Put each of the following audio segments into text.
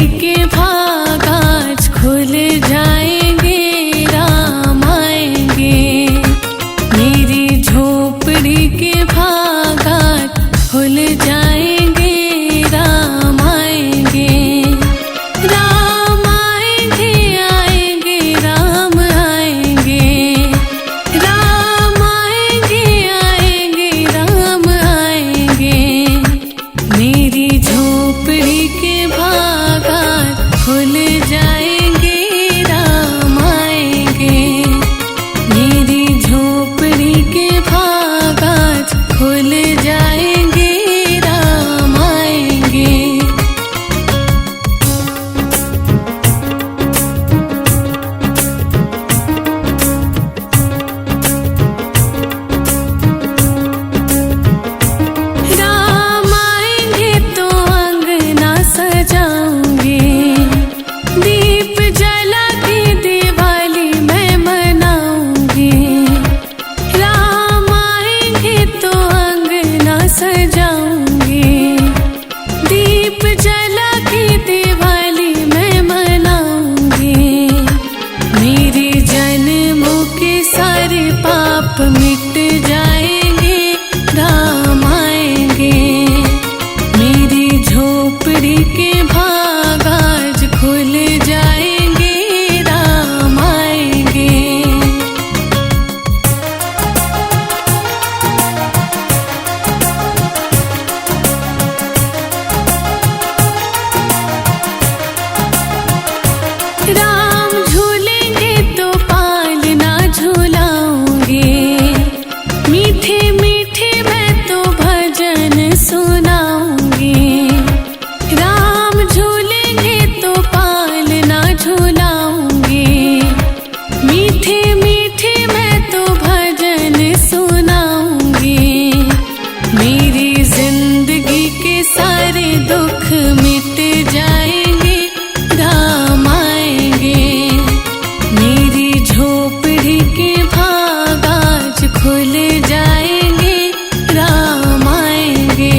के भाग आज खुल जाएंगे, राम आएंगे। मेरी झोपड़ी के भाग आज खुल जाएंगे, राम आएंगे। राम आएंगे, आएंगे, राम आएंगे। राम आएंगे, आएंगे, राम आएंगे। मेरी झोपड़ी के भाग आज खुल जाएंगे, राम आएंगे। मेरी झोपड़ी के भाग आज खुल जाएंगे, राम आएंगे। राम आएंगे तो अंगना सजाऊंगी, दीप जला के दिवाली मैं मनाऊंगी। राम आएंगे तो अंगना सजाऊंगी, दीप जला के दिवाली मैं मनाऊंगी। मेरे जन्मों के सारे पाप मिट जाएंगे, राम आएंगे। मेरी झोपड़ी के भाग आज खुल जाएंगे, राम आएंगे। राम झूलेंगे तो पालना झूलाऊंगी, मीठे मीठे मैं तो भजन सुनाऊंगी। राम झूलेंगे तो पालना झूलाऊंगी, मीठे मीठे मैं तो भजन सुनाऊंगी। मेरी जिंदगी के सारे दुख मिट जाएंगे, राम आएंगे। मेरी झोपड़ी के भाग आज खुल जाएंगे, राम आएंगे।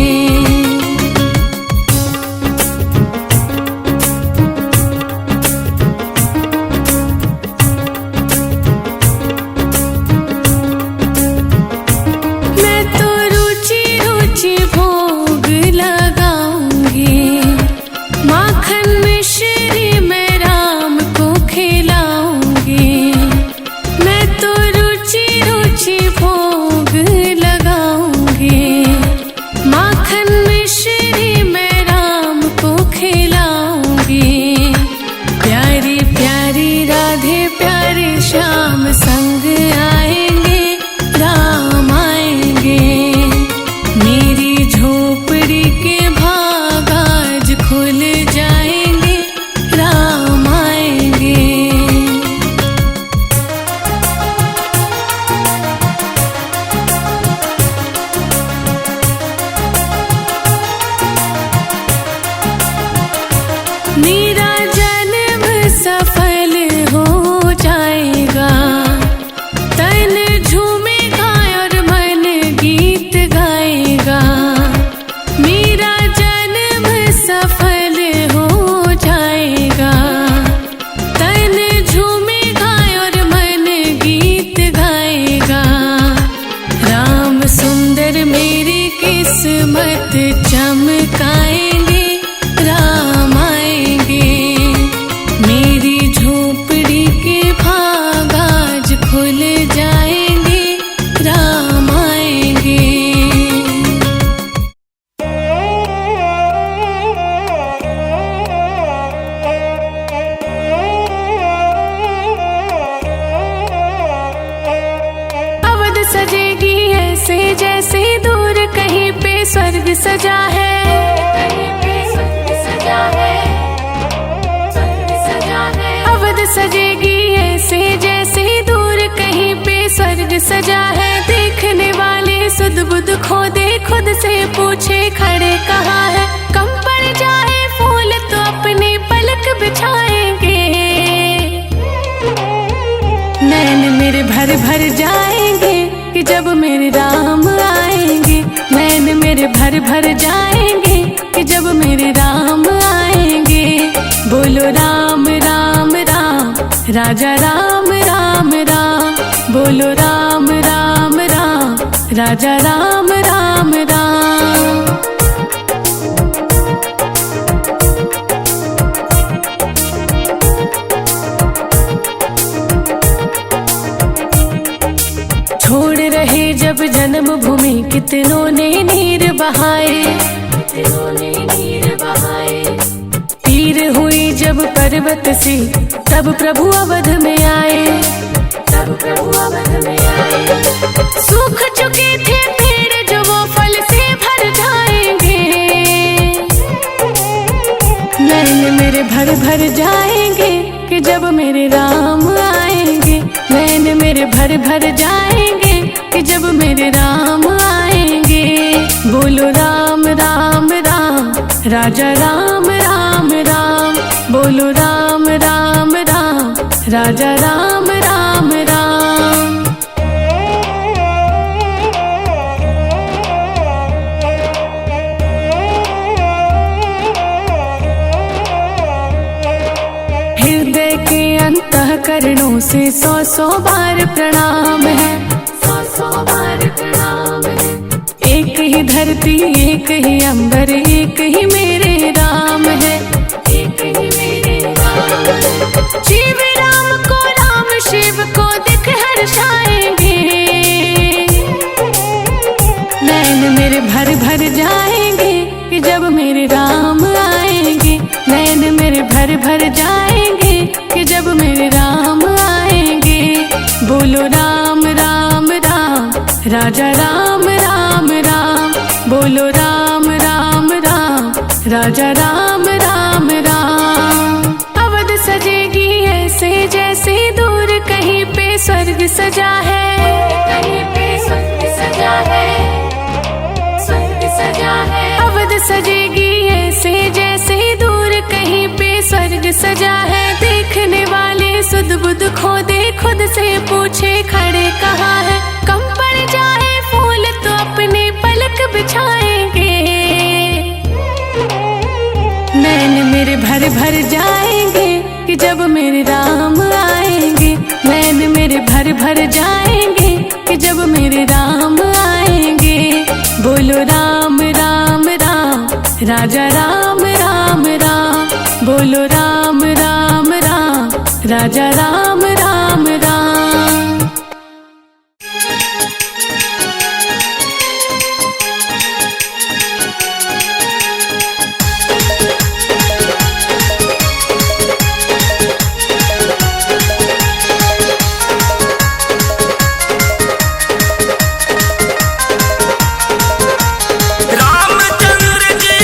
मैं तो रुचि रुचि भोग लगाऊंगी, माखन मिश्री मैं राम को खिलाऊंगी। मैं तो रुचि रुचि भोग लगाऊंगी, माखन मिश्री मैं राम को खिलाऊंगी। प्यारी प्यारी राधे प्यारे श्याम संग आएंगे, राम आएंगे। मेरी झोपड़ी के भाग आज खुल जाएंगे, राम आएंगे। मेरा जन्म सफल हो जाएगा, तन झूमेगा और मन गीत गाएगा। मेरा जन्म सफल हो जाएगा, तन झूमेगा और मन गीत गाएगा। राम सुंदर मेरी किस्मत चमकाएंगे, राम आएंगे। मेरी झोपड़ी के भाग आज खुल जाएंगे, राम आएंगे। अवध सजेगी ऐसे जैसे दूर कहीं पे स्वर्ग सजा है, कहीं पे स्वर्ग सजा है, स्वर्ग सजा है। अवध सजेगी ऐसे जैसे दूर कहीं पे स्वर्ग सजा है। देखने वाले सुध बुध खोदे खुद से पूछे खड़े कहाँ है। कम पड़ जाए फूल तो अपनी पलक बिछाएंगे, नैन मेरे भर भर जाएंगे कि जब मेरे राम आएंगे। नैन मेरे भर भर जाएंगे कि जब मेरे राम आएंगे। बोलो राम राम राम, राजा राम राम राम। बोलो राम राम राम, राजा राम राम राम। छोड़ रहे जब जन्मभूमि कितनों ने नीर बहाए, कितनों ने नीर बहाए। तीर हुई जब पर्वत से तब प्रभु अवध में आए, तब प्रभु अवध में आए। सूख चुके थे पेड़ जो वो फल से भर जाएंगे, नैन मेरे भर भर जाएंगे कि जब मेरे राम आएंगे। नैन मेरे भर भर जाएंगे कि जब मेरे राम आएंगे। बोलो राम राम राम, राजा राम राम राम। बोलो राम राम राम, राजा राम राम राम। हृदय के अंतःकरणों से 100 बार प्रणाम है, 100 बार प्रणाम है। एक ही धरती एक ही अंबर एक ही मेरे राम है, एक ही मेरे राम है। शिव राम को राम शिव को दिख हर्षाएंगे, नैन मेरे भर भर जाएंगे कि जब मेरे राम आएंगे। नैन मेरे भर भर जाएंगे कि जब मेरे राम आएंगे। बोलो राम राम राम, राजा राम राम राम। बोलो राम राम राम, राजा राम राम राम। अवध सजेगी ऐसे जैसे दूर कहीं पे स्वर्ग सजा है, कहीं पे स्वर्ग सजा है, स्वर्ग सजा है। अवध सजेगी ऐसे जैसे दूर कहीं पे स्वर्ग सजा है। देखने वाले सुध बुध खोदे खुद से पूछे खड़े कहाँ है। कम पड़ जाए फूल तो अपने पलक बिछाएंगे, नैन मेरे भर भर जाएंगे कि जब मेरे राम आएंगे। नैन मेरे भर भर जाएंगे कि जब मेरे राम आएंगे। बोलो राम राम राम, राजा राम राम राम। बोलो राम राम राम, राजा राम राम राम। रामचंद्र जी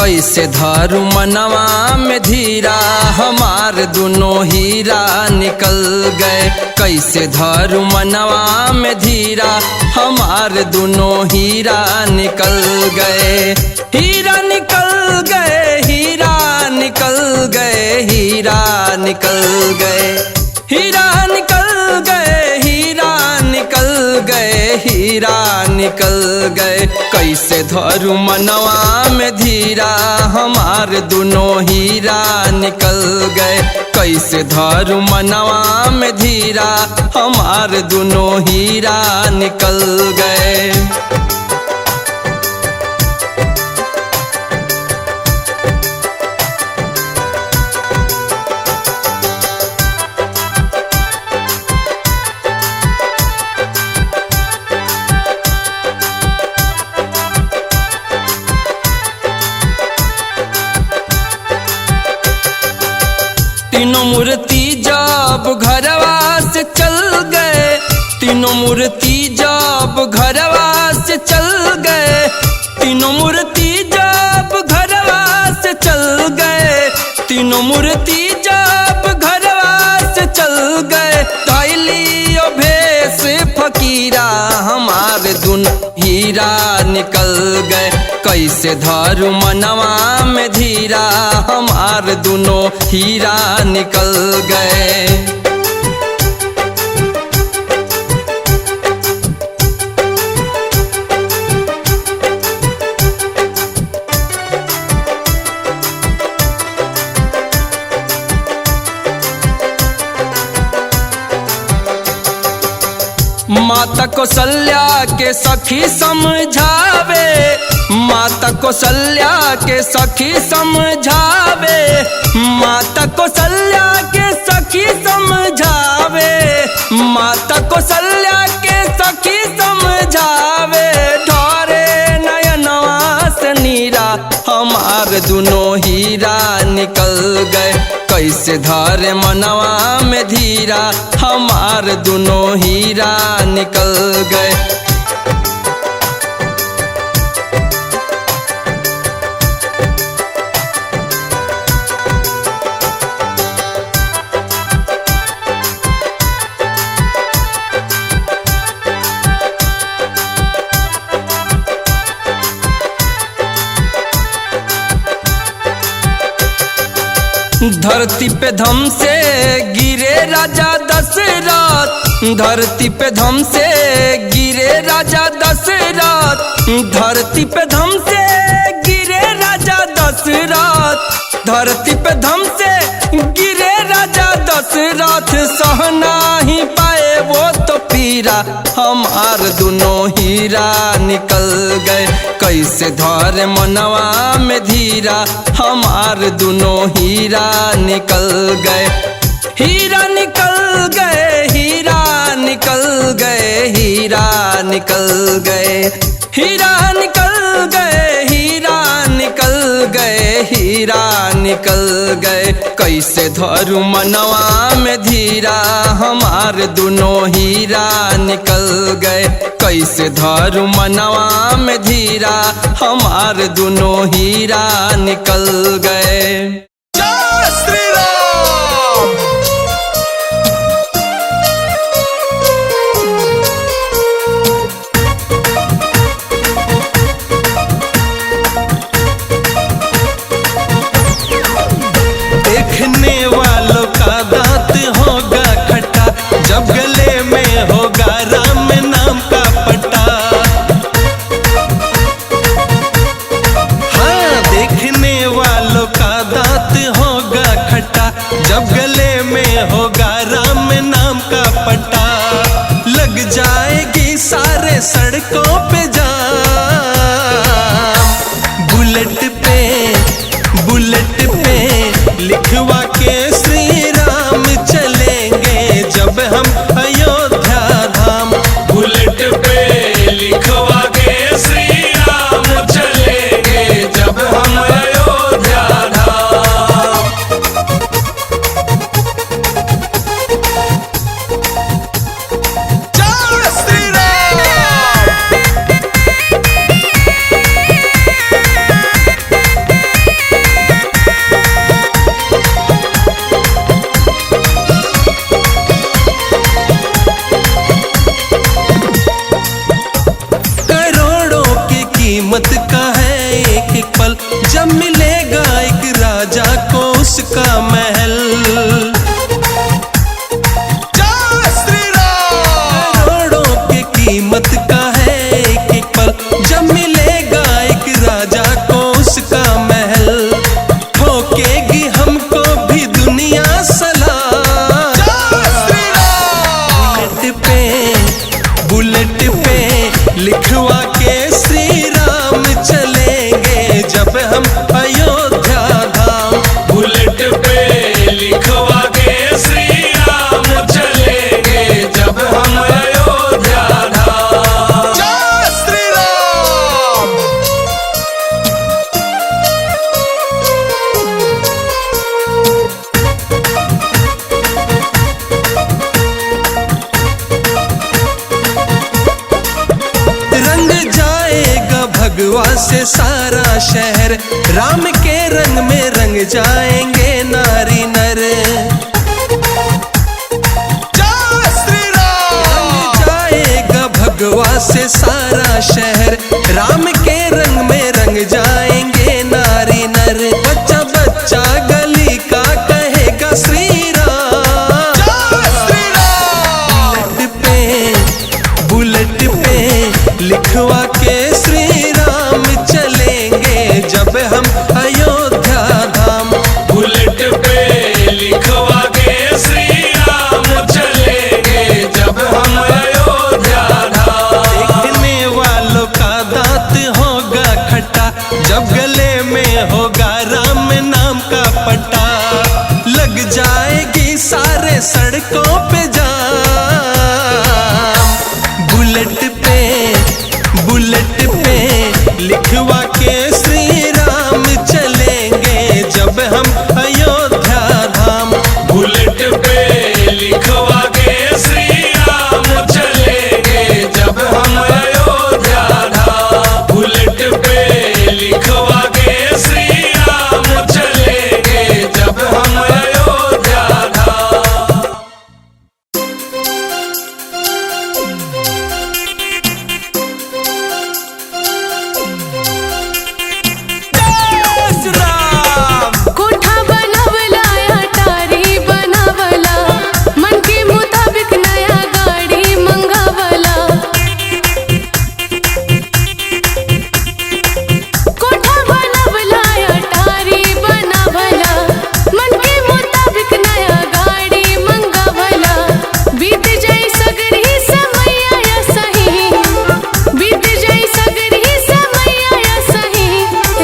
कैसे धरू मनवा में धीरा, हमार दोनों हीरा निकल गए। कैसे धरू मनवा में धीरा, हमार दोनों हीरा निकल गए। हीरा निकल गए, हीरा निकल गए, हीरा निकल गए, हीरा निकल गए, हीरा निकल गए, हीरा निकल गए। कैसे धरू मनवा में धीरा, हमार दोनों हीरा निकल गए। कैसे धरू मनवा में धीरा, हमार दोनों हीरा निकल गए। तीनों मूर्ति जब घरवा से चल गए, तीनों मूर्ति जब घरवा से चल गए, तीनों मूर्ति जब घरवा से चल गए, तीनों मूर्ति जब घरवा से चल गए। धैलियो भेष फकीरा, हमार दोनों हीरा निकल गए। कैसे धरू मनवा में धीरा, हमार दोनों हीरा निकल गए। माता कौशल्या के सखी समझावे, माता कौशल्या के सखी समझावे, माता कौशल्या के सखी समझावे, माता कौशल्या के सखी समझावे। ढोरे नयनवा से नीरा, हमार दोनों हीरा निकल गए। कैसे धरे मनवा में धीरा, हमार दोनों हीरा निकल गए। धरती पे धम से गिरे राजा दशरथ, धरती पे धम से गिरे राजा दशरथ, धरती पे धम से गिरे राजा दशरथ, धरती पे धम से गिरे राजा दशरथ। सहना ही पाए वो तो पीरा, हमार दोनों हीरा निकल गए। कैसे धरे मनवा में धीरा, हमार दोनों हीरा निकल गए। हीरा निकल गए, हीरा निकल गए, हीरा निकल गए, हीरा निकल गए, हीरा निकल गए, हीरा निकल गए। कैसे धरू मनवा में धीरा, हमार दोनों हीरा निकल गए। कैसे धरू मनवा में धीरा, हमार दोनों हीरा निकल गए। जय श्री राम। देखने वालों का दांत होगा खट्टा, जब गले में होगा राम नाम का पट्टा। हाँ, देखने वालों का दांत होगा खट्टा, जब गले में होगा राम नाम का पट्टा। लग जाएगी सारे सड़कों पे जाम, बुलेट पे लिखवा के श्री राम चलेंगे जब हम अयोध्या धाम। बुलेट पे लिखवा के श्री राम चलेंगे जब हम अयोध्या धाम। जय श्री राम। पल, जब मिलेगा एक राजा को उसका महल। जय श्री राम। करोड़ों की कीमत का है एक एक पल, जब मिलेगा एक राजा को उसका महल। ठोकेगी हमको भी दुनिया सलाम। जय श्री राम। बुलेट पे लिखवा के श्री राम चलेंगे जब हम अयोध्या धाम। बुलेट पे लिखवा के श्री राम चलेंगे जब हम अयोध्या धाम। जय श्री राम। रंग जाएगा भगवा से सारा शहर, राम के रंग में रंग जाएंगे नारी नर। जय श्री राम। रंग जाएगा भगवा से सारा शहर, राम के रंग में रंग जाएंगे नारी नर। बच्चा बच्चा गली का कहेगा श्री राम। जय श्री राम। बुलेट पे लिखवा के श्री राम चलेंगे जब हम अयोध्या धाम। बुलेट पे लिखवा के श्री राम चलेंगे जब हम अयोध्या धाम। देखने वालों का दांत होगा खट्टा, जब गले में होगा राम नाम का पट्टा। लग जाएगी सारे सड़कों पे जाम। बुलेट पे लिखवा के श्री राम चलेंगे जब हम अयोध्या धाम। बुलेट पे लिखवा के श्री राम चलेंगे जब हम अयोध्या धाम। बुलेट पे लिखवा के श्री राम चलेंगे जब हम अयोध्या धाम। कोठा बनवला अटारी बनवला, मन के मुताबिक नया गाड़ी मंगावला। कोठा बनवला अटारी बनवला, मन के मुताबिक नया गाड़ी मंगावला। बीत जाई सगरी समैया या सही, बीत जाई सगरी समैया या सही।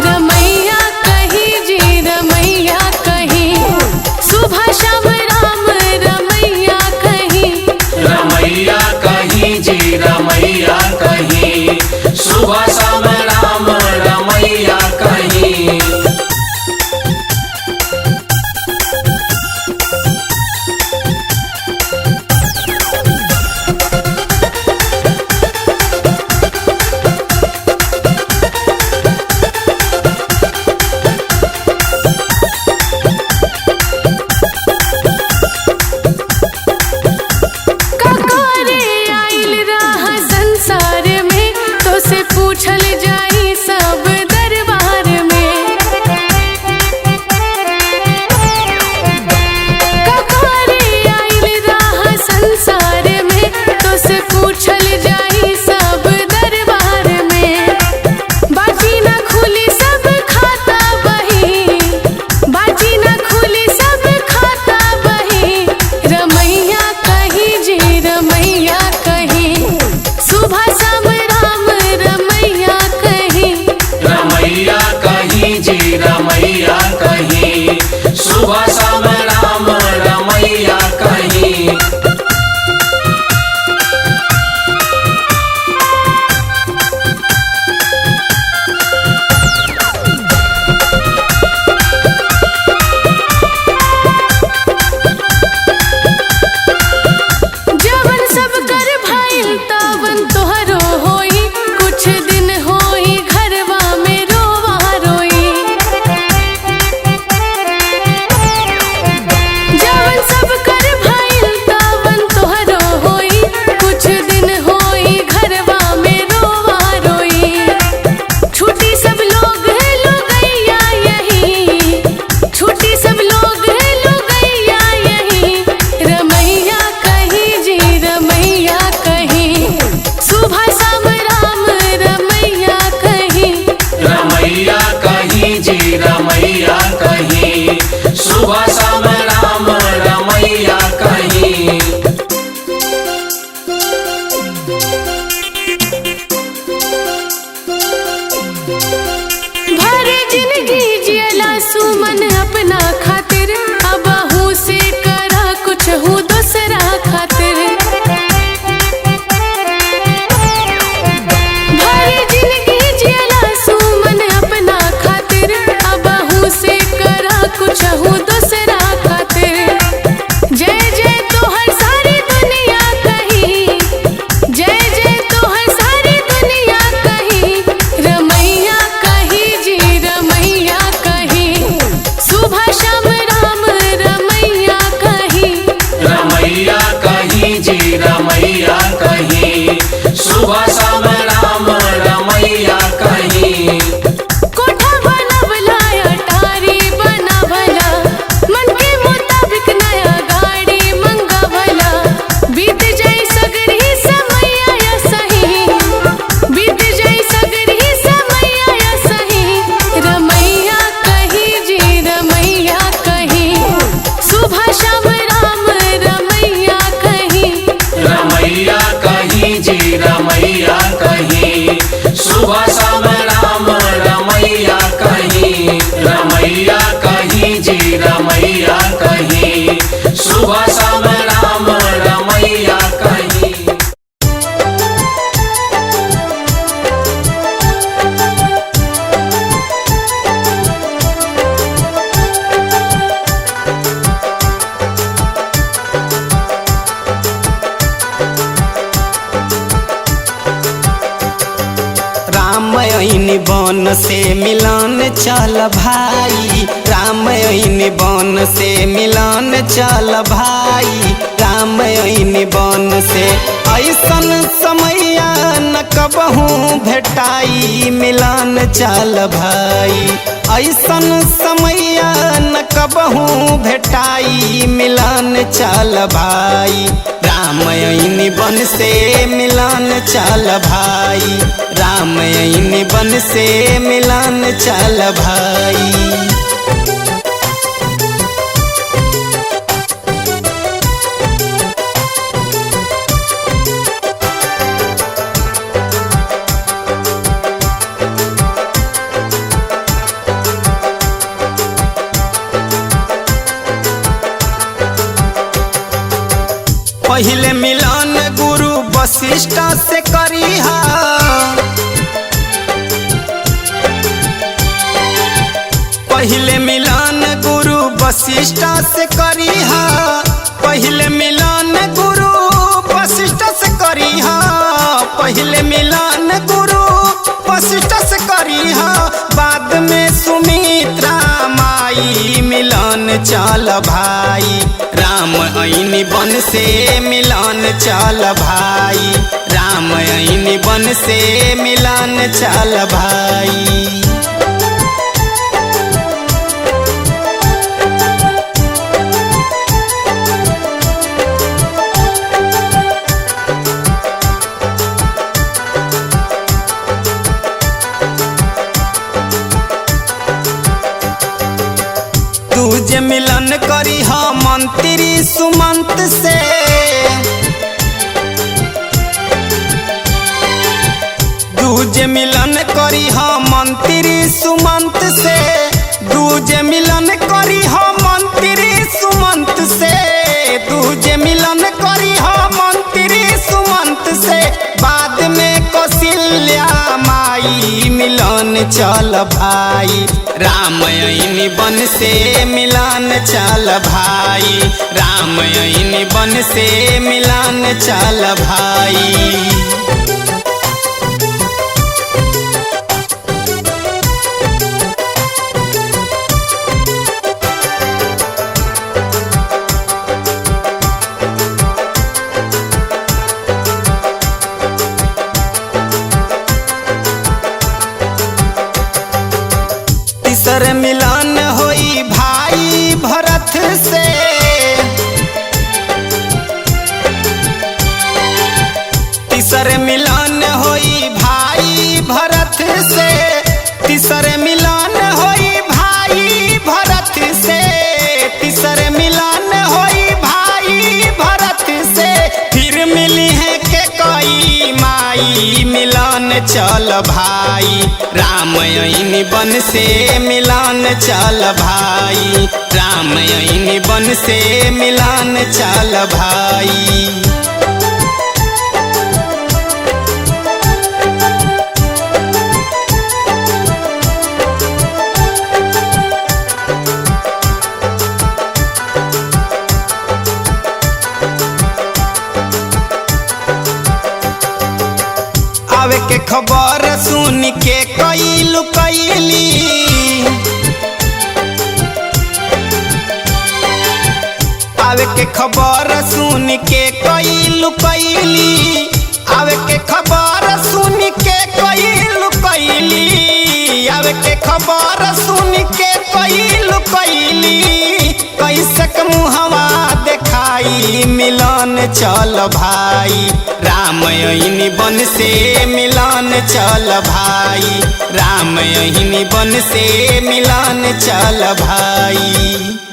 रमैया कही जी रमैया कही, सुबह शाम राम रमैया कही। रमैया कहीं जी रमैया कहीं, सुबह शाम राम रमैया कहीं। ककारे आइल राह संसार में, तो से पूछल जाई सब दरबार में। ककारे आइल राह संसार में, तो से पूछल जाई सब दरबार में। बाजी ना खुली सब खाता बही, बाजी ना खुली सब खाता बही। रमैया कही जी रमैया कही, सुबह शाम राम रमैया सुबह शाम राम रमैया कहीं, रमैया कहीं जी रमैया कहीं, सुबह शाम राम रमैया कहीं। रामायण बन से मिलन चल भाई, रामायण बन से मिलन चल भाई, रामायण बन से ऐसन समैया न कबहू भेटाई, मिलन चल भाई, ऐसन समैया न कबहू भेटाई, मिलन चल भाई, रामायण बन से मिलन चल भाई, रामायण बन से मिलन चल भाई। पहले मिलन गुरु वशिष्ठ से करीहा, पहले मिलन गुरु वशिष्ठ से करीहा, पहले मिलन गुरु वशिष्ठ से करीहा, पहले मिलन गुरु वशिष्ठ से करीहा, बाद में सुमित्रा माई मिलन चल भाई, रामायण बन से मिलन चल भाई, रामायण बन से मिलन चल भाई। तुझे मिलन करी हा मंत्री सुमंत से, तुझे मिलन करी हा मंत्री सुमंत से, तुझे मिलन करी हा मंत्री सुमंत से, तुझे मिलन करी हा मंत्री सुमंत से, बाद में कौशल्या माई मिलन चल भाई, रामायण बन से मिलन चल भाई, रामायण बन से मिलन चल भाई। तीसर मिलन होई भाई भरत से, तीसर मिलन होई भाई भरत से, तीसर मिलन होई भाई भरत से, तीसर मिलन होई भाई भरत से, फिर मिली है के कोई माई मिलन चल भाई, रामायण बन से मिलन चल भाई, रामायण बन से मिलन चल भाई। आवे के खबर सुन के कैलू कैली, आवे के खबर सुन के कैलू कैली, आवे के खबर सुन के कैलू कैली, आवे के खबर सुन के कैलू कैली, कैसे मुहवा देखाई मिलन चल भाई, रामायण बन से मिलन चल भाई, रामायण बन से मिलन चल भाई।